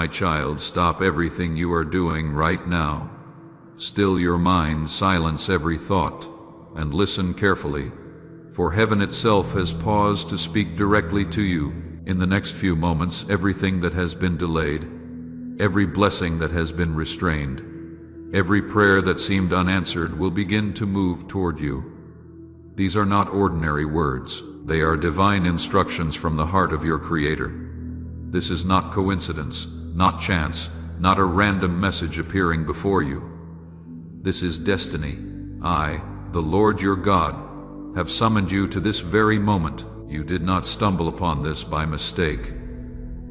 My child, stop everything you are doing right now. Still your mind, silence every thought, and listen carefully, for heaven itself has paused to speak directly to you. In the next few moments, everything that has been delayed, every blessing that has been restrained, every prayer that seemed unanswered will begin to move toward you. These are not ordinary words. They are divine instructions from the heart of your Creator. This is not coincidence, not chance, not a random message appearing before you. This is destiny. I, the Lord your God, have summoned you to this very moment. You did not stumble upon this by mistake.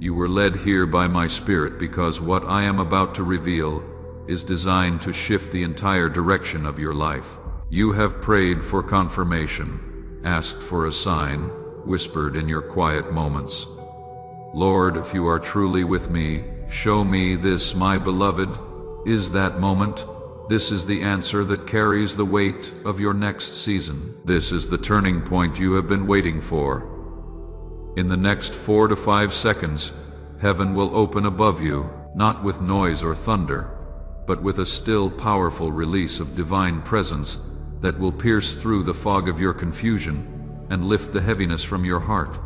You were led here by my Spirit because what I am about to reveal is designed to shift the entire direction of your life. You have prayed for confirmation, asked for a sign, whispered in your quiet moments. Lord, if you are truly with me, show me this, my beloved. Is that moment? This is the answer that carries the weight of your next season. This is the turning point you have been waiting for. In the next 4 to 5 seconds, heaven will open above you, not with noise or thunder, but with a still, powerful release of divine presence that will pierce through the fog of your confusion and lift the heaviness from your heart.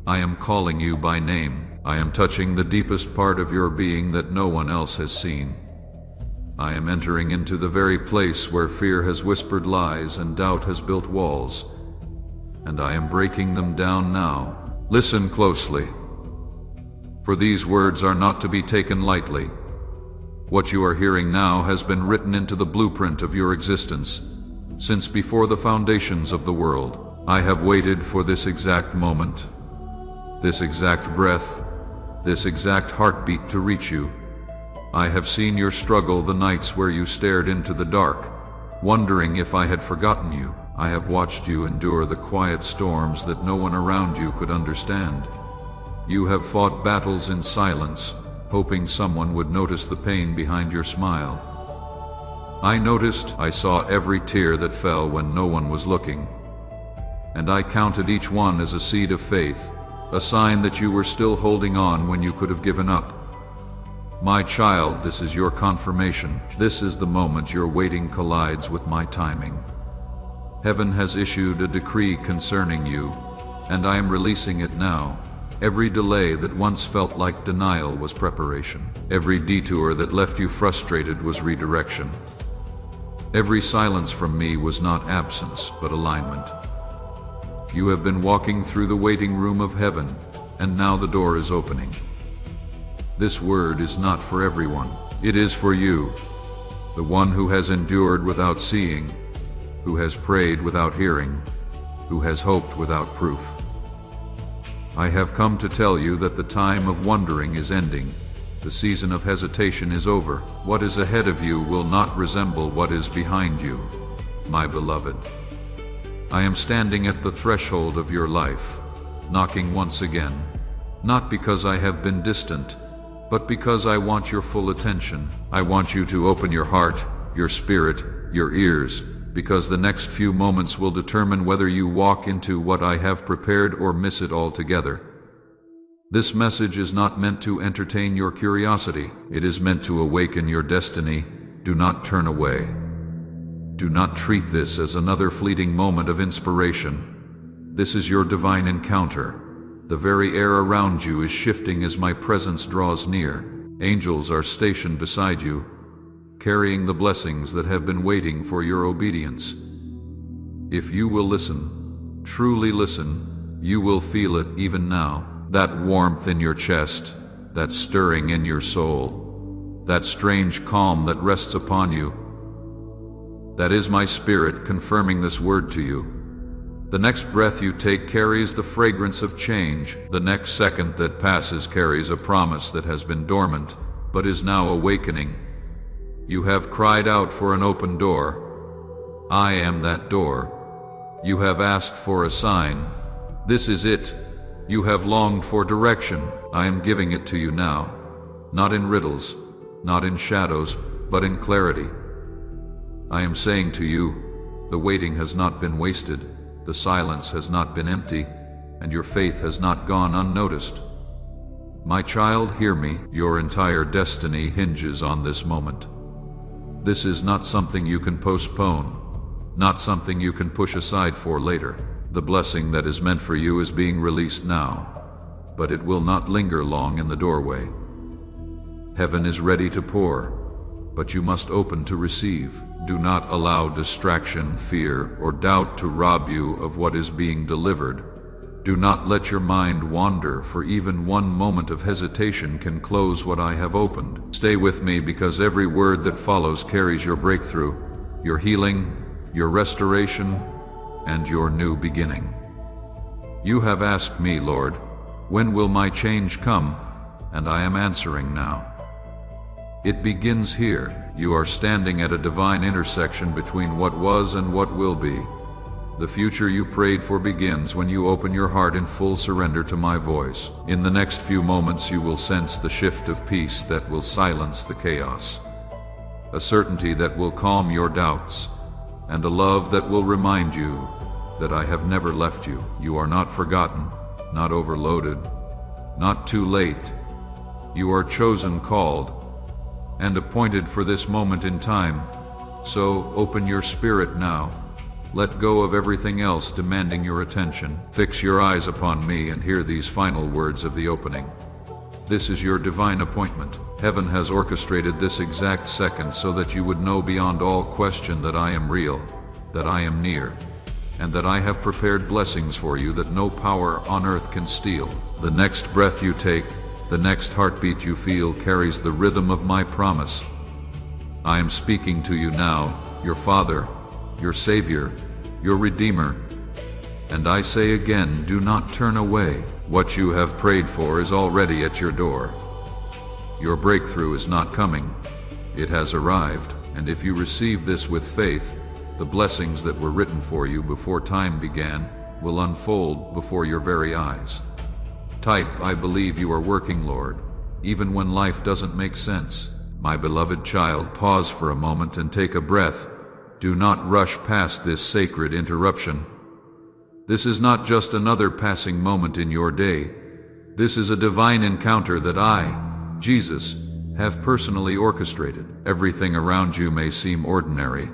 I am calling you by name. I am touching the deepest part of your being that no one else has seen. I am entering into the very place where fear has whispered lies and doubt has built walls, and I am breaking them down now. Listen closely, for these words are not to be taken lightly. What you are hearing now has been written into the blueprint of your existence since before the foundations of the world. I have waited for this exact moment, this exact breath, this exact heartbeat to reach you. I have seen your struggle, the nights where you stared into the dark, wondering if I had forgotten you. I have watched you endure the quiet storms that no one around you could understand. You have fought battles in silence, hoping someone would notice the pain behind your smile. I noticed, I saw every tear that fell when no one was looking. And I counted each one as a seed of faith, a sign that you were still holding on when you could have given up. My child, this is your confirmation. This is the moment your waiting collides with my timing. Heaven has issued a decree concerning you, and I am releasing it now. Every delay that once felt like denial was preparation. Every detour that left you frustrated was redirection. Every silence from me was not absence, but alignment. You have been walking through the waiting room of heaven, and now the door is opening. This word is not for everyone. It is for you, the one who has endured without seeing, who has prayed without hearing, who has hoped without proof. I have come to tell you that the time of wondering is ending. The season of hesitation is over. What is ahead of you will not resemble what is behind you, my beloved. I am standing at the threshold of your life, knocking once again, not because I have been distant, but because I want your full attention. I want you to open your heart, your spirit, your ears, because the next few moments will determine whether you walk into what I have prepared or miss it altogether. This message is not meant to entertain your curiosity. It is meant to awaken your destiny. Do not turn away. Do not treat this as another fleeting moment of inspiration. This is your divine encounter. The very air around you is shifting as my presence draws near. Angels are stationed beside you, carrying the blessings that have been waiting for your obedience. If you will listen, truly listen, you will feel it even now. That warmth in your chest, that stirring in your soul, that strange calm that rests upon you. That is my Spirit confirming this word to you. The next breath you take carries the fragrance of change. The next second that passes carries a promise that has been dormant, but is now awakening. You have cried out for an open door. I am that door. You have asked for a sign. This is it. You have longed for direction. I am giving it to you now. Not in riddles, not in shadows, but in clarity. I am saying to you, the waiting has not been wasted. The silence has not been empty, and your faith has not gone unnoticed. My child, hear me. Your entire destiny hinges on this moment. This is not something you can postpone, not something you can push aside for later. The blessing that is meant for you is being released now, but it will not linger long in the doorway. Heaven is ready to pour, but you must open to receive. Do not allow distraction, fear, or doubt to rob you of what is being delivered. Do not let your mind wander, for even one moment of hesitation can close what I have opened. Stay with me, because every word that follows carries your breakthrough, your healing, your restoration, and your new beginning. You have asked me, Lord, when will my change come? And I am answering now. It begins here. You are standing at a divine intersection between what was and what will be. The future you prayed for begins when you open your heart in full surrender to my voice. In the next few moments you will sense the shift of peace that will silence the chaos, a certainty that will calm your doubts, and a love that will remind you that I have never left you. You are not forgotten, not overloaded, not too late. You are chosen, called, and appointed for this moment in time. So open your spirit now. Let go of everything else demanding your attention. Fix your eyes upon me and hear these final words of the opening. This is your divine appointment. Heaven has orchestrated this exact second so that you would know beyond all question that I am real, that I am near, and that I have prepared blessings for you that no power on earth can steal. The next breath you take, the next heartbeat you feel carries the rhythm of my promise. I am speaking to you now, your Father, your Savior, your Redeemer. And I say again, do not turn away. What you have prayed for is already at your door. Your breakthrough is not coming. It has arrived, and if you receive this with faith, the blessings that were written for you before time began will unfold before your very eyes. Type, I believe you are working, Lord, even when life doesn't make sense. My beloved child, pause for a moment and take a breath. Do not rush past this sacred interruption. This is not just another passing moment in your day. This is a divine encounter that I, Jesus, have personally orchestrated. Everything around you may seem ordinary,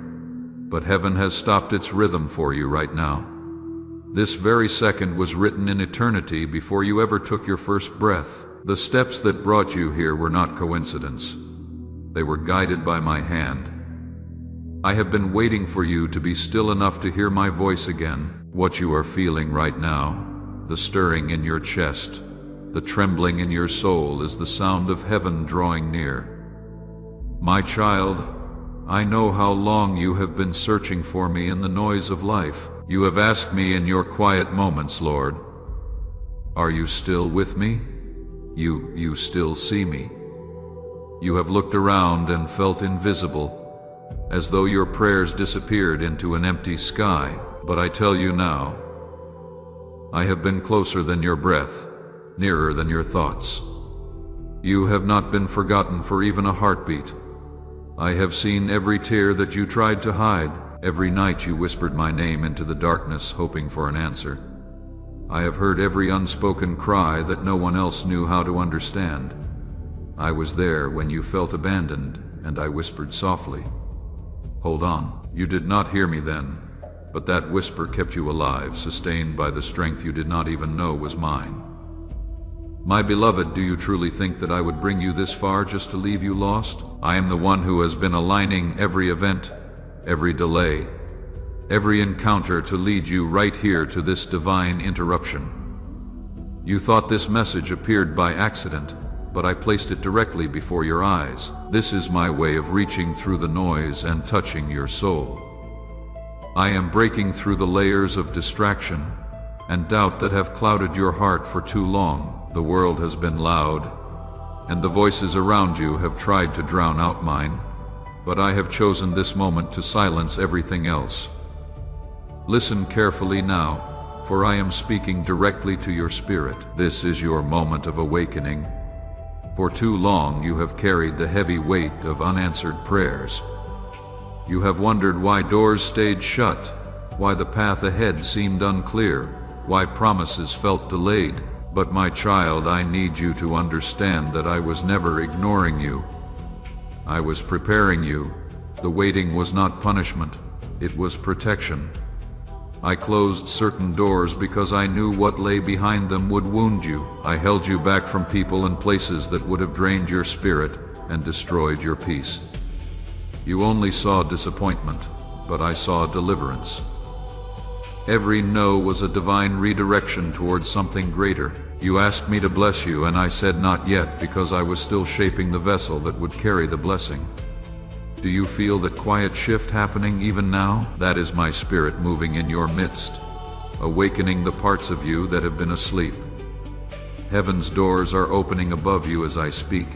but heaven has stopped its rhythm for you right now. This very second was written in eternity before you ever took your first breath. The steps that brought you here were not coincidence. They were guided by my hand. I have been waiting for you to be still enough to hear my voice again. What you are feeling right now, the stirring in your chest, the trembling in your soul, is the sound of heaven drawing near. My child, I know how long you have been searching for me in the noise of life. You have asked me in your quiet moments, Lord, are you still with me? You still see me. You have looked around and felt invisible, as though your prayers disappeared into an empty sky. But I tell you now, I have been closer than your breath, nearer than your thoughts. You have not been forgotten for even a heartbeat. I have seen every tear that you tried to hide, every night you whispered my name into the darkness, hoping for an answer. I have heard every unspoken cry that no one else knew how to understand. I was there when you felt abandoned, and I whispered softly, hold on. You did not hear me then, but that whisper kept you alive, sustained by the strength you did not even know was mine. My beloved, do you truly think that I would bring you this far just to leave you lost? I am the one who has been aligning every event, every delay, every encounter to lead you right here to this divine interruption. You thought this message appeared by accident, but I placed it directly before your eyes. This is my way of reaching through the noise and touching your soul. I am breaking through the layers of distraction and doubt that have clouded your heart for too long. The world has been loud, and the voices around you have tried to drown out mine, but I have chosen this moment to silence everything else. Listen carefully now, for I am speaking directly to your spirit. This is your moment of awakening. For too long you have carried the heavy weight of unanswered prayers. You have wondered why doors stayed shut, why the path ahead seemed unclear, why promises felt delayed. But my child, I need you to understand that I was never ignoring you. I was preparing you. The waiting was not punishment, it was protection. I closed certain doors because I knew what lay behind them would wound you. I held you back from people and places that would have drained your spirit and destroyed your peace. You only saw disappointment, but I saw deliverance. Every no was a divine redirection towards something greater. You asked me to bless you, and I said not yet, because I was still shaping the vessel that would carry the blessing. Do you feel that quiet shift happening even now? That is my spirit moving in your midst, awakening the parts of you that have been asleep. Heaven's doors are opening above you as I speak.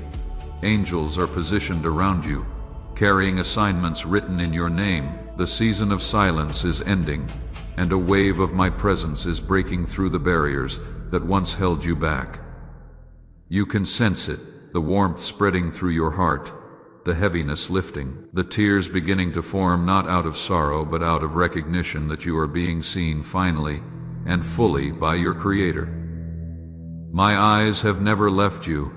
Angels are positioned around you, carrying assignments written in your name. The season of silence is ending, and a wave of my presence is breaking through the barriers that once held you back. You can sense it, the warmth spreading through your heart, the heaviness lifting, the tears beginning to form not out of sorrow but out of recognition that you are being seen finally and fully by your Creator. My eyes have never left you.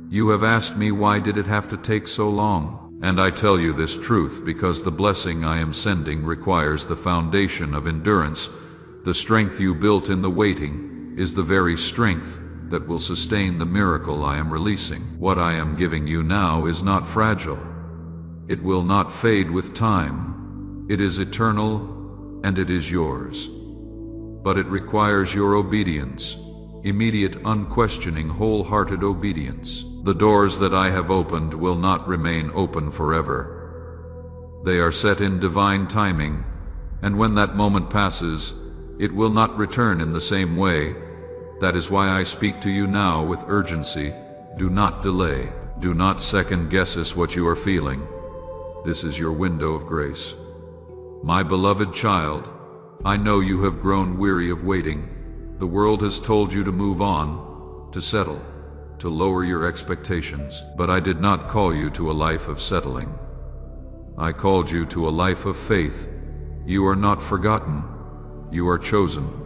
You have asked me, why did it have to take so long? And I tell you this truth because the blessing I am sending requires the foundation of endurance. The strength you built in the waiting is the very strength that will sustain the miracle I am releasing. What I am giving you now is not fragile. It will not fade with time. It is eternal, and it is yours. But it requires your obedience, immediate, unquestioning, wholehearted obedience. The doors that I have opened will not remain open forever. They are set in divine timing, and when that moment passes, it will not return in the same way. That is why I speak to you now with urgency. Do not delay. Do not second guess what you are feeling. This is your window of grace. My beloved child, I know you have grown weary of waiting. The world has told you to move on, to settle, to lower your expectations. But I did not call you to a life of settling. I called you to a life of faith. You are not forgotten. You are chosen.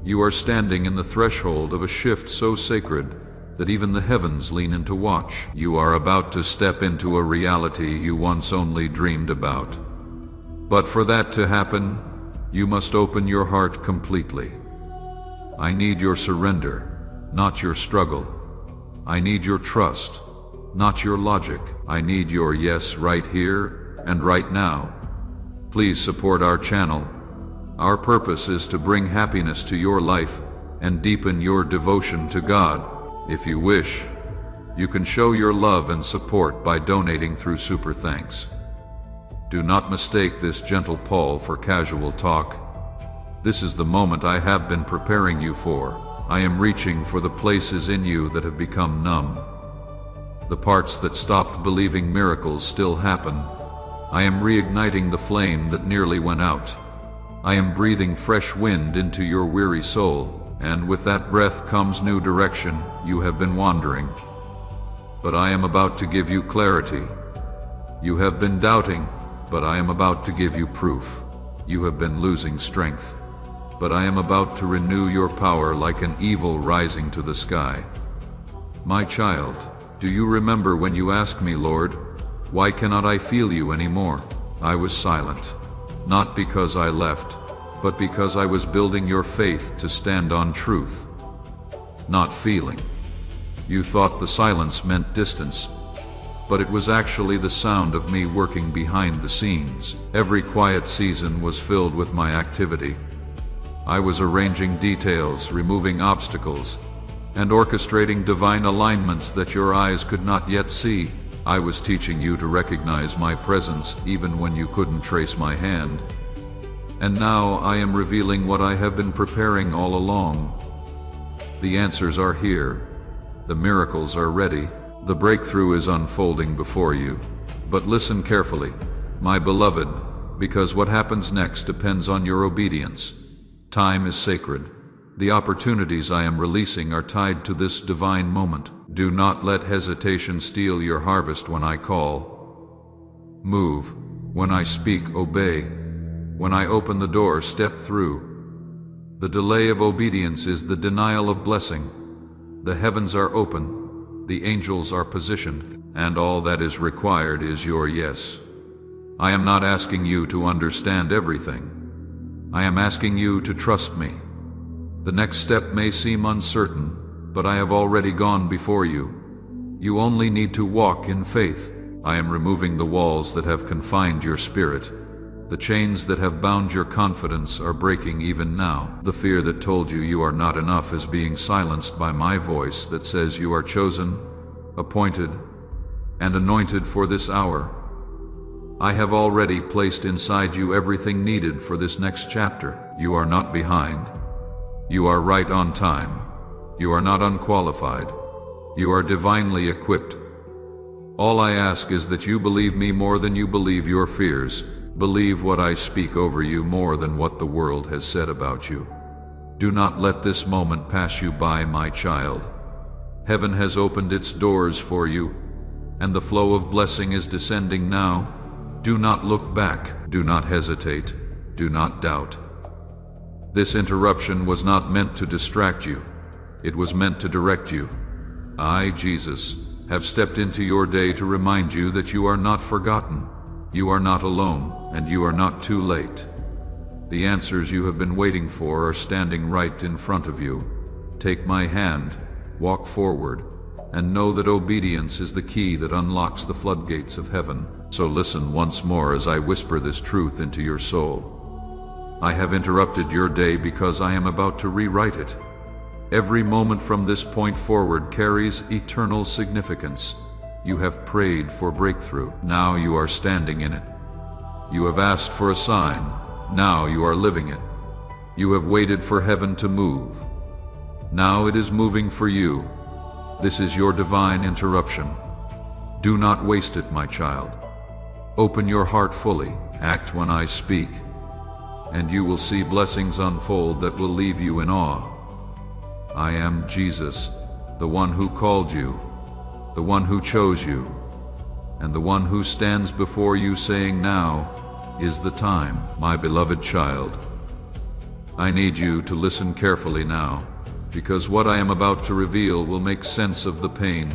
You are standing in the threshold of a shift so sacred that even the heavens lean in to watch. You are about to step into a reality you once only dreamed about. But for that to happen, you must open your heart completely. I need your surrender, not your struggle. I need your trust, not your logic. I need your yes right here and right now. Please support our channel. Our purpose is to bring happiness to your life and deepen your devotion to God. If you wish, you can show your love and support by donating through Super Thanks. Do not mistake this gentle Paul for casual talk. This is the moment I have been preparing you for. I am reaching for the places in you that have become numb. The parts that stopped believing miracles still happen. I am reigniting the flame that nearly went out. I am breathing fresh wind into your weary soul, and with that breath comes new direction. You have been wandering, but I am about to give you clarity. You have been doubting, but I am about to give you proof. You have been losing strength, but I am about to renew your power like an eagle rising to the sky. My child, do you remember when you asked me, Lord, why cannot I feel you anymore? I was silent. Not because I left, but because I was building your faith to stand on truth, not feeling. You thought the silence meant distance, but it was actually the sound of me working behind the scenes. Every quiet season was filled with my activity. I was arranging details, removing obstacles, and orchestrating divine alignments that your eyes could not yet see. I was teaching you to recognize my presence even when you couldn't trace my hand. And now I am revealing what I have been preparing all along. The answers are here. The miracles are ready. The breakthrough is unfolding before you. But listen carefully, my beloved, because what happens next depends on your obedience. Time is sacred. The opportunities I am releasing are tied to this divine moment. Do not let hesitation steal your harvest when I call. Move. When I speak, obey. When I open the door, step through. The delay of obedience is the denial of blessing. The heavens are open, the angels are positioned, and all that is required is your yes. I am not asking you to understand everything. I am asking you to trust me. The next step may seem uncertain, but I have already gone before you. You only need to walk in faith. I am removing the walls that have confined your spirit. The chains that have bound your confidence are breaking even now. The fear that told you you are not enough is being silenced by my voice that says you are chosen, appointed, and anointed for this hour. I have already placed inside you everything needed for this next chapter. You are not behind. You are right on time. You are not unqualified. You are divinely equipped. All I ask is that you believe me more than you believe your fears. Believe what I speak over you more than what the world has said about you. Do not let this moment pass you by, my child. Heaven has opened its doors for you, and the flow of blessing is descending now. Do not look back. Do not hesitate. Do not doubt. This interruption was not meant to distract you. It was meant to direct you. I, Jesus, have stepped into your day to remind you that you are not forgotten. You are not alone, and you are not too late. The answers you have been waiting for are standing right in front of you. Take my hand, walk forward, and know that obedience is the key that unlocks the floodgates of heaven. So listen once more as I whisper this truth into your soul. I have interrupted your day because I am about to rewrite it. Every moment from this point forward carries eternal significance. You have prayed for breakthrough. Now you are standing in it. You have asked for a sign. Now you are living it. You have waited for heaven to move. Now it is moving for you. This is your divine interruption. Do not waste it, my child. Open your heart fully. Act when I speak, and you will see blessings unfold that will leave you in awe. I am Jesus, the one who called you, the one who chose you, and the one who stands before you saying, now is the time, my beloved child. I need you to listen carefully now, because what I am about to reveal will make sense of the pain,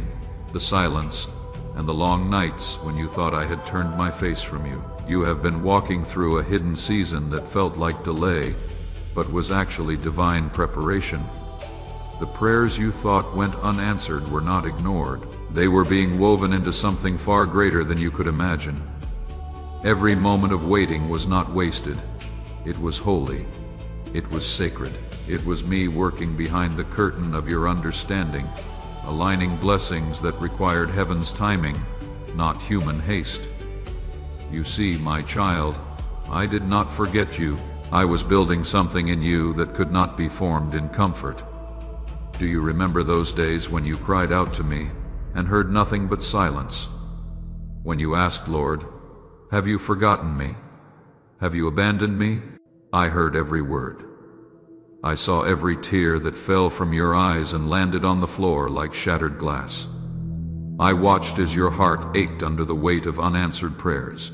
the silence, and the long nights when you thought I had turned my face from you. You have been walking through a hidden season that felt like delay, but was actually divine preparation. The prayers you thought went unanswered were not ignored. They were being woven into something far greater than you could imagine. Every moment of waiting was not wasted. It was holy. It was sacred. It was me working behind the curtain of your understanding, aligning blessings that required heaven's timing, not human haste. You see, my child, I did not forget you. I was building something in you that could not be formed in comfort. Do you remember those days when you cried out to me and heard nothing but silence? When you asked, Lord, have you forgotten me? Have you abandoned me? I heard every word. I saw every tear that fell from your eyes and landed on the floor like shattered glass. I watched as your heart ached under the weight of unanswered prayers.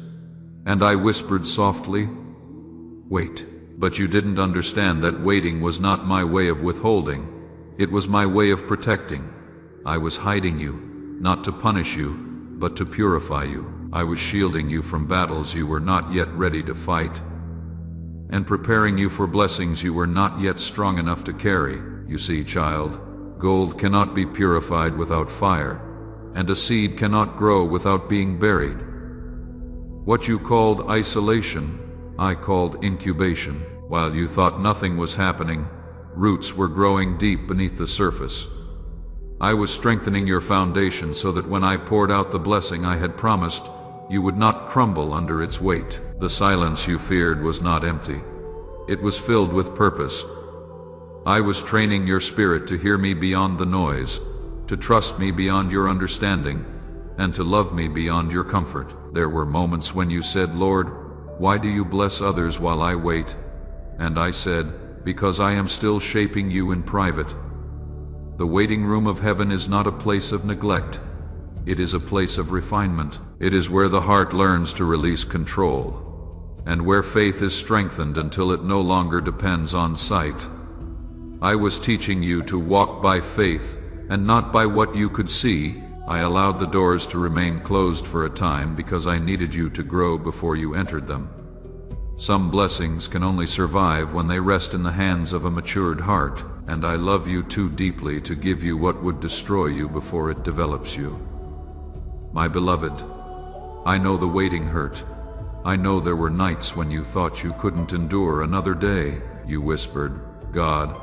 And I whispered softly, wait. But you didn't understand that waiting was not my way of withholding. It was my way of protecting. I was hiding you, not to punish you, but to purify you. I was shielding you from battles you were not yet ready to fight, and preparing you for blessings you were not yet strong enough to carry. You see, child, gold cannot be purified without fire, and a seed cannot grow without being buried. What you called isolation, I called incubation. While you thought nothing was happening, roots were growing deep beneath the surface. I was strengthening your foundation so that when I poured out the blessing I had promised, you would not crumble under its weight. The silence you feared was not empty. It was filled with purpose. I was training your spirit to hear me beyond the noise, to trust me beyond your understanding, and to love me beyond your comfort. There were moments when you said, Lord, why do you bless others while I wait? And I said, because I am still shaping you in private. The waiting room of heaven is not a place of neglect. It is a place of refinement. It is where the heart learns to release control, and where faith is strengthened until it no longer depends on sight. I was teaching you to walk by faith, and not by what you could see. I allowed the doors to remain closed for a time because I needed you to grow before you entered them. Some blessings can only survive when they rest in the hands of a matured heart, and I love you too deeply to give you what would destroy you before it develops you. My beloved, I know the waiting hurt. I know there were nights when you thought you couldn't endure another day. You whispered, "God,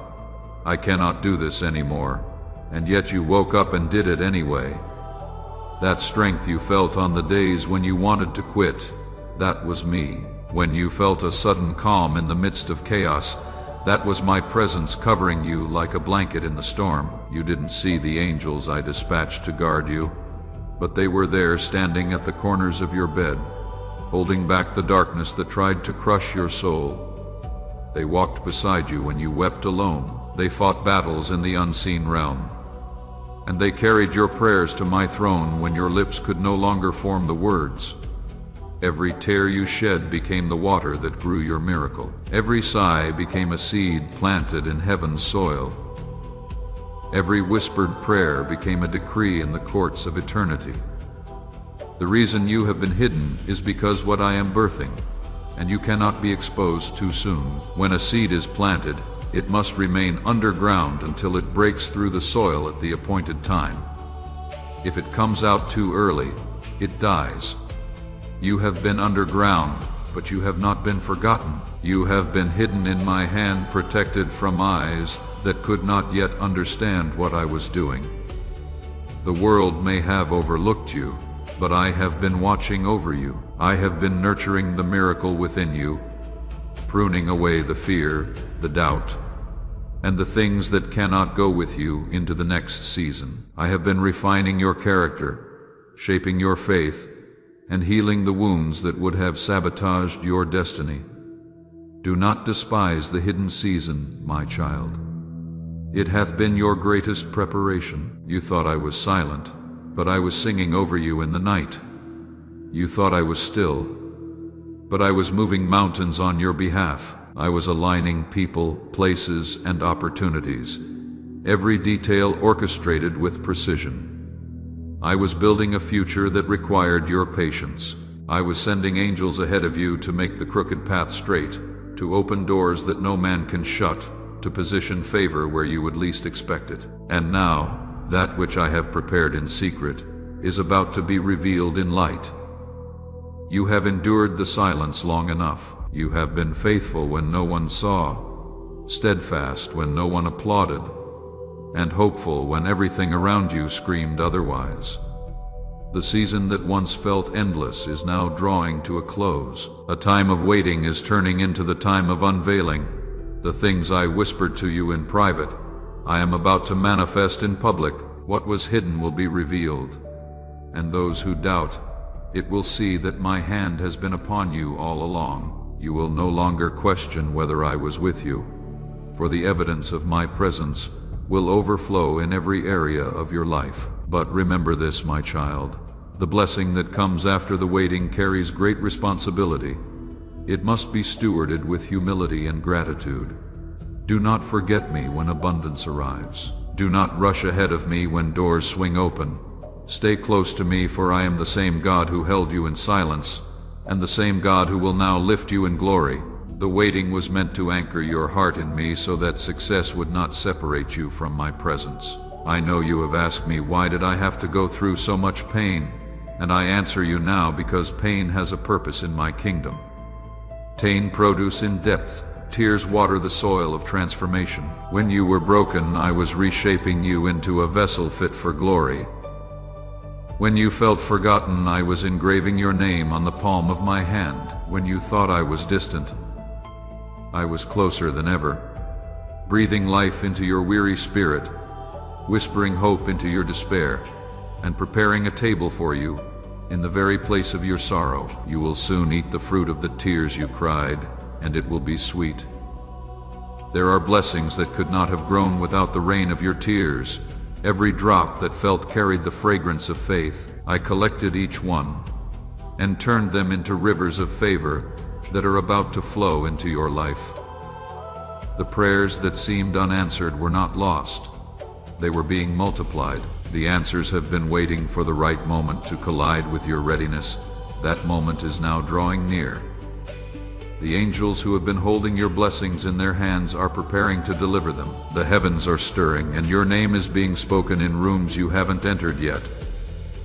I cannot do this anymore," and yet you woke up and did it anyway. That strength you felt on the days when you wanted to quit, that was me. When you felt a sudden calm in the midst of chaos, that was my presence covering you like a blanket in the storm. You didn't see the angels I dispatched to guard you, but they were there standing at the corners of your bed, holding back the darkness that tried to crush your soul. They walked beside you when you wept alone. They fought battles in the unseen realm. And they carried your prayers to my throne when your lips could no longer form the words. Every tear you shed became the water that grew your miracle. Every sigh became a seed planted in heaven's soil. Every whispered prayer became a decree in the courts of eternity. The reason you have been hidden is because what I am birthing, and you cannot be exposed too soon. When a seed is planted, it must remain underground until it breaks through the soil at the appointed time. If it comes out too early, it dies. You have been underground, but you have not been forgotten. You have been hidden in my hand, protected from eyes that could not yet understand what I was doing. The world may have overlooked you, but I have been watching over you. I have been nurturing the miracle within you, pruning away the fear, the doubt, and the things that cannot go with you into the next season. I have been refining your character, shaping your faith, and healing the wounds that would have sabotaged your destiny. Do not despise the hidden season, my child. It hath been your greatest preparation. You thought I was silent, but I was singing over you in the night. You thought I was still, but I was moving mountains on your behalf. I was aligning people, places, and opportunities, every detail orchestrated with precision. I was building a future that required your patience. I was sending angels ahead of you to make the crooked path straight, to open doors that no man can shut, to position favor where you would least expect it. And now, that which I have prepared in secret is about to be revealed in light. You have endured the silence long enough. You have been faithful when no one saw, steadfast when no one applauded, and hopeful when everything around you screamed otherwise. The season that once felt endless is now drawing to a close. A time of waiting is turning into the time of unveiling. The things I whispered to you in private, I am about to manifest in public. What was hidden will be revealed, and those who doubt, it will see that my hand has been upon you all along. You will no longer question whether I was with you, for the evidence of my presence will overflow in every area of your life. But remember this, my child, the blessing that comes after the waiting carries great responsibility. It must be stewarded with humility and gratitude. Do not forget me when abundance arrives. Do not rush ahead of me when doors swing open. Stay close to me, for I am the same God who held you in silence, and the same God who will now lift you in glory. The waiting was meant to anchor your heart in me so that success would not separate you from my presence. I know you have asked me, why did I have to go through so much pain? And I answer you now, because pain has a purpose in my kingdom. Pain produce in depth. Tears water the soil of transformation. When you were broken, I was reshaping you into a vessel fit for glory. When you felt forgotten, I was engraving your name on the palm of my hand. When you thought I was distant, I was closer than ever, breathing life into your weary spirit, whispering hope into your despair, and preparing a table for you in the very place of your sorrow. You will soon eat the fruit of the tears you cried, and it will be sweet. There are blessings that could not have grown without the rain of your tears. Every drop that felt carried the fragrance of faith. I collected each one and turned them into rivers of favor that are about to flow into your life. The prayers that seemed unanswered were not lost. They were being multiplied. The answers have been waiting for the right moment to collide with your readiness. That moment is now drawing near. The angels who have been holding your blessings in their hands are preparing to deliver them. The heavens are stirring, and your name is being spoken in rooms you haven't entered yet.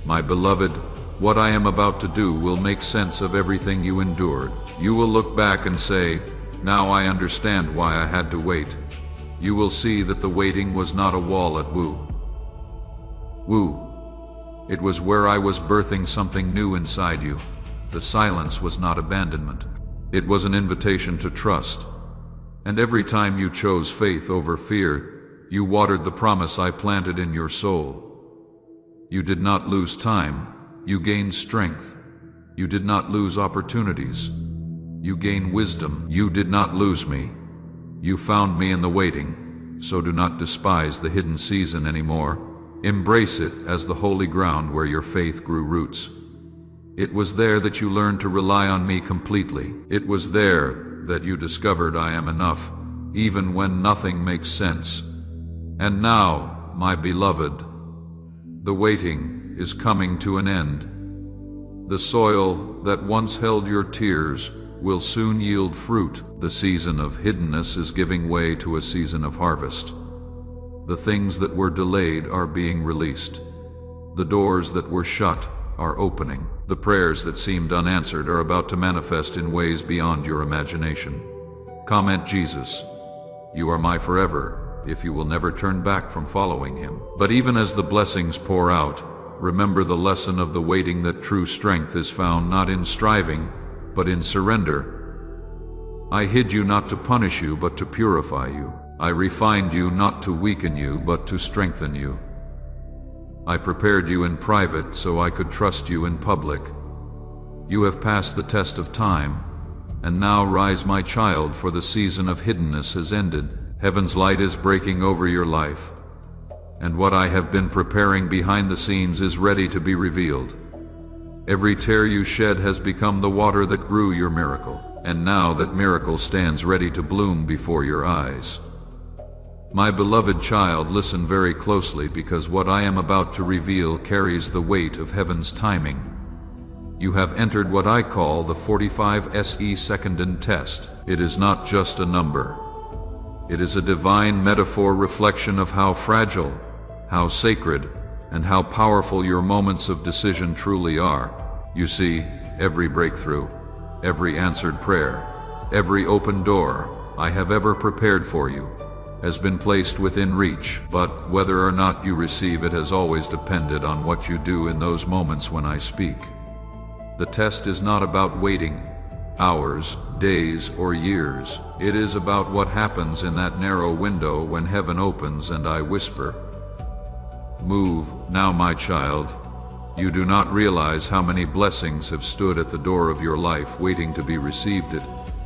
My beloved, what I am about to do will make sense of everything you endured. You will look back and say, "Now I understand why I had to wait." You will see that the waiting was not a wall at Woo. It was where I was birthing something new inside you. The silence was not abandonment. It was an invitation to trust. And every time you chose faith over fear, you watered the promise I planted in your soul. You did not lose time, you gained strength. You did not lose opportunities, you gained wisdom. You did not lose me. You found me in the waiting, so do not despise the hidden season anymore. Embrace it as the holy ground where your faith grew roots. It was there that you learned to rely on me completely. It was there that you discovered I am enough, even when nothing makes sense. And now, my beloved, the waiting is coming to an end. The soil that once held your tears will soon yield fruit. The season of hiddenness is giving way to a season of harvest. The things that were delayed are being released. The doors that were shut are opening. The prayers that seemed unanswered are about to manifest in ways beyond your imagination. Comment Jesus, "You are my forever," if you will never turn back from following him. But even as the blessings pour out, remember the lesson of the waiting, that true strength is found not in striving, but in surrender. I hid you not to punish you, but to purify you. I refined you not to weaken you, but to strengthen you. I prepared you in private so I could trust you in public. You have passed the test of time, and now rise, my child, for the season of hiddenness has ended. Heaven's light is breaking over your life, and what I have been preparing behind the scenes is ready to be revealed. Every tear you shed has become the water that grew your miracle, and now that miracle stands ready to bloom before your eyes. My beloved child, listen very closely, because what I am about to reveal carries the weight of heaven's timing. You have entered what I call the 45 SE second test. It is not just a number. It is a divine metaphor, reflection of how fragile, how sacred, and how powerful your moments of decision truly are. You see, every breakthrough, every answered prayer, every open door I have ever prepared for you has been placed within reach, but whether or not you receive it has always depended on what you do in those moments when I speak. The test is not about waiting, hours, days, or years. It is about what happens in that narrow window when heaven opens and I whisper, "Move now, my child." You do not realize how many blessings have stood at the door of your life waiting to be received,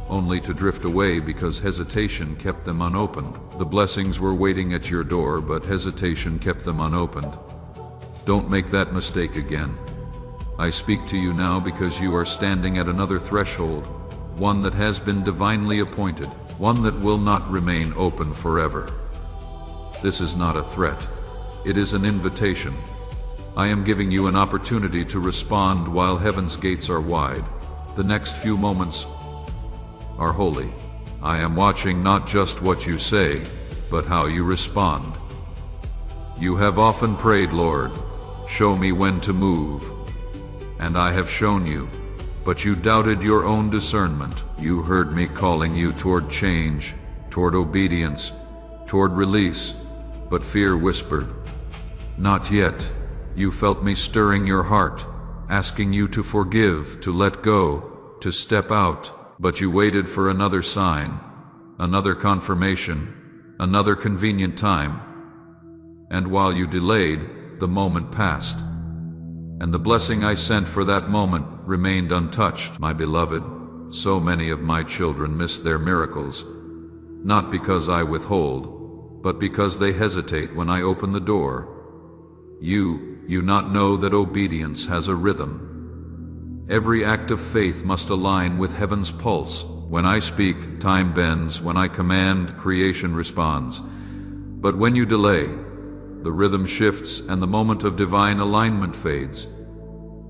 only to drift away because hesitation kept them unopened. The blessings were waiting at your door, but hesitation kept them unopened. Don't make that mistake again. I speak to you now because you are standing at another threshold, one that has been divinely appointed, one that will not remain open forever. This is not a threat. It is an invitation. I am giving you an opportunity to respond while heaven's gates are wide. The next few moments are holy. I am watching not just what you say, but how you respond. You have often prayed, "Lord, show me when to move." And I have shown you, but you doubted your own discernment. You heard me calling you toward change, toward obedience, toward release, but fear whispered, "Not yet." You felt me stirring your heart, asking you to forgive, to let go, to step out. But you waited for another sign, another confirmation, another convenient time. And while you delayed, the moment passed. And the blessing I sent for that moment remained untouched. My beloved, so many of my children miss their miracles, not because I withhold, but because they hesitate when I open the door. You not know that obedience has a rhythm. Every act of faith must align with heaven's pulse. When I speak, time bends. When I command, creation responds. But when you delay, the rhythm shifts and the moment of divine alignment fades.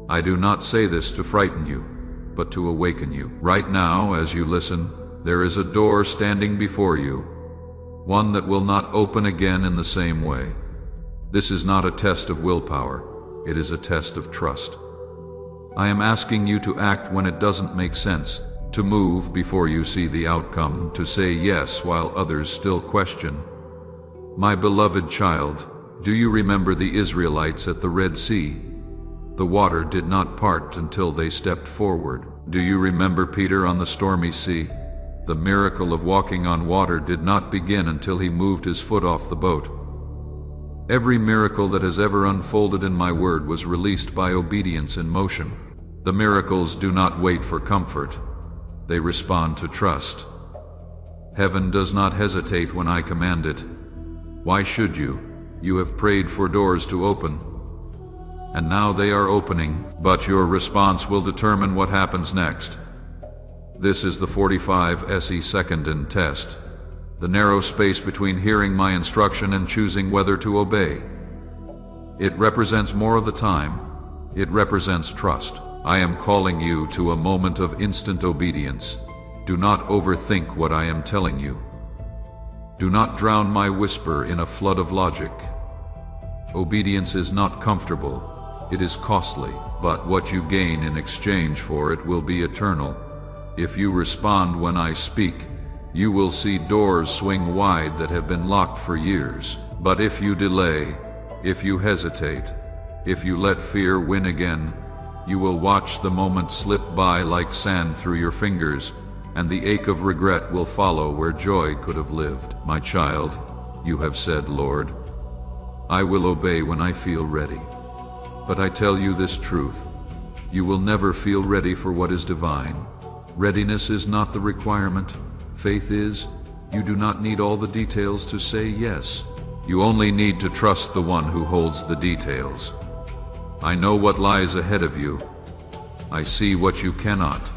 I do not say this to frighten you, but to awaken you. Right now, as you listen, there is a door standing before you, one that will not open again in the same way. This is not a test of willpower, it is a test of trust. I am asking you to act when it doesn't make sense, to move before you see the outcome, to say yes while others still question. My beloved child, do you remember the Israelites at the Red Sea? The water did not part until they stepped forward. Do you remember Peter on the stormy sea? The miracle of walking on water did not begin until he moved his foot off the boat. Every miracle that has ever unfolded in my word was released by obedience in motion. The miracles do not wait for comfort. They respond to trust. Heaven does not hesitate when I command it. Why should you? You have prayed for doors to open, and now they are opening, but your response will determine what happens next. This is the 45 SE second test, the narrow space between hearing my instruction and choosing whether to obey. It represents more of the time. It represents trust. I am calling you to a moment of instant obedience. Do not overthink what I am telling you. Do not drown my whisper in a flood of logic. Obedience is not comfortable. It is costly, but what you gain in exchange for it will be eternal. If you respond when I speak, you will see doors swing wide that have been locked for years. But if you delay, if you hesitate, if you let fear win again, you will watch the moment slip by like sand through your fingers, and the ache of regret will follow where joy could have lived. My child, you have said, Lord, I will obey when I feel ready. But I tell you this truth, you will never feel ready for what is divine. Readiness is not the requirement. Faith is. You do not need all the details to say yes. You only need to trust the one who holds the details. I know what lies ahead of you. I see what you cannot.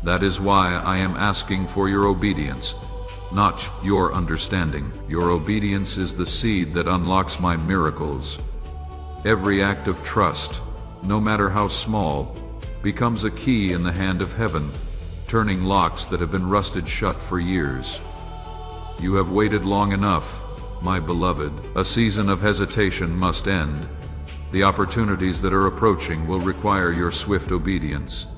That is why I am asking for your obedience, not your understanding. Your obedience is the seed that unlocks my miracles. Every act of trust, no matter how small, becomes a key in the hand of heaven, turning locks that have been rusted shut for years. You have waited long enough, my beloved. A season of hesitation must end. The opportunities that are approaching will require your swift obedience.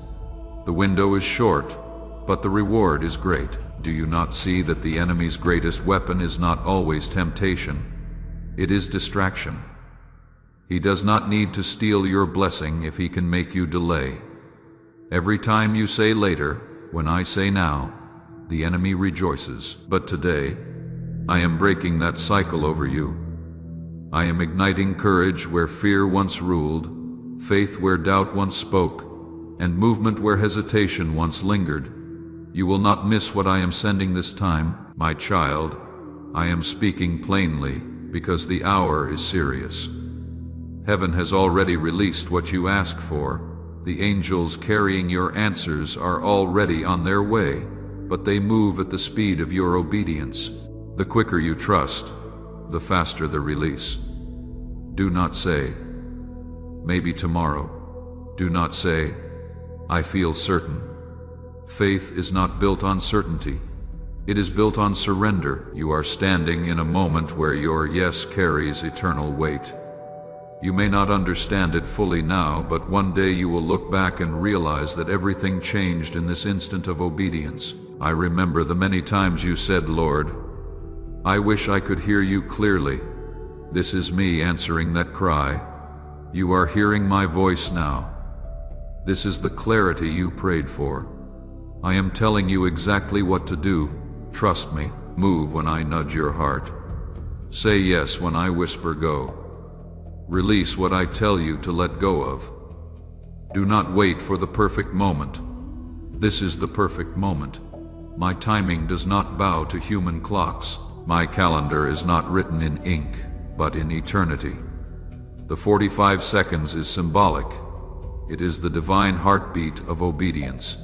The window is short, but the reward is great. Do you not see that the enemy's greatest weapon is not always temptation? It is distraction. He does not need to steal your blessing if he can make you delay. Every time you say later, when I say now, the enemy rejoices. But today, I am breaking that cycle over you. I am igniting courage where fear once ruled, faith where doubt once spoke, and movement where hesitation once lingered. You will not miss what I am sending this time, my child. I am speaking plainly because the hour is serious. Heaven has already released what you ask for. The angels carrying your answers are already on their way, but they move at the speed of your obedience. The quicker you trust, the faster the release. Do not say, maybe tomorrow. Do not say, I feel certain. Faith is not built on certainty. It is built on surrender. You are standing in a moment where your yes carries eternal weight. You may not understand it fully now, but one day you will look back and realize that everything changed in this instant of obedience. I remember the many times you said, Lord, I wish I could hear you clearly. This is me answering that cry. You are hearing my voice now. This is the clarity you prayed for. I am telling you exactly what to do. Trust me. Move when I nudge your heart. Say yes when I whisper go. Release what I tell you to let go of. Do not wait for the perfect moment. This is the perfect moment. My timing does not bow to human clocks. My calendar is not written in ink, but in eternity. The 45 seconds is symbolic. It is the divine heartbeat of obedience.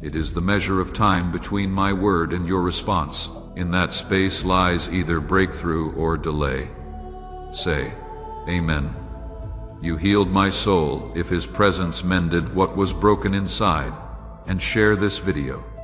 It is the measure of time between my word and your response. In that space lies either breakthrough or delay. Say, Amen. You healed my soul if His presence mended what was broken inside, and share this video.